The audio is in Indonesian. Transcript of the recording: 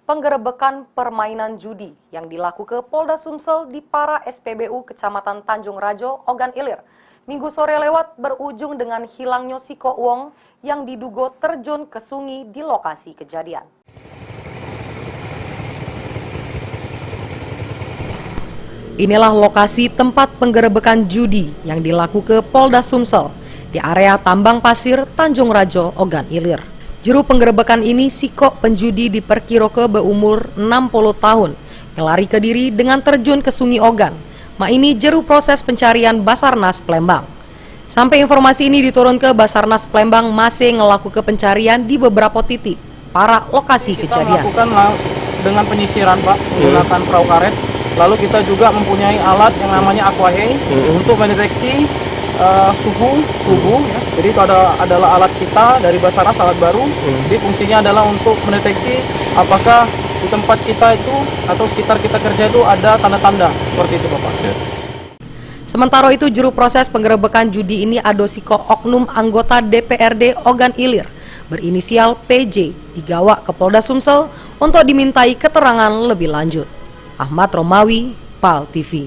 Penggerebekan permainan judi yang dilakukan ke Polda Sumsel di para SPBU Kecamatan Tanjung Rajo, Ogan Ilir. Minggu sore lewat berujung dengan hilangnya Siko Wong yang diduga terjun ke sungai di lokasi kejadian. Inilah lokasi tempat penggerebekan judi yang dilakukan ke Polda Sumsel di area tambang pasir Tanjung Rajo, Ogan Ilir. Juru penggerebekan ini Siko penjudi diperkirakan berumur 60 tahun, yang lari ke diri dengan terjun ke Sungai Ogan. Ini juru proses pencarian Basarnas Plembang. Sampai informasi ini diturun ke Basarnas Plembang masih ngelakukan pencarian di beberapa titik para lokasi kejadian. Kita melakukan dengan penyisiran, Pak, menggunakan perahu karet. Lalu kita juga mempunyai alat yang namanya aquahay untuk mendeteksi suhu tubuh. Ya. Jadi itu adalah alat kita dari Basarnas, alat baru. Jadi fungsinya adalah untuk mendeteksi apakah di tempat kita itu atau sekitar kita kerja itu ada tanda-tanda seperti itu, Bapak. Sementara itu juru proses penggerebekan judi ini ada Siko oknum anggota DPRD Ogan Ilir berinisial PJ digawa ke Polda Sumsel untuk dimintai keterangan lebih lanjut. Ahmad Romawi, PAL TV.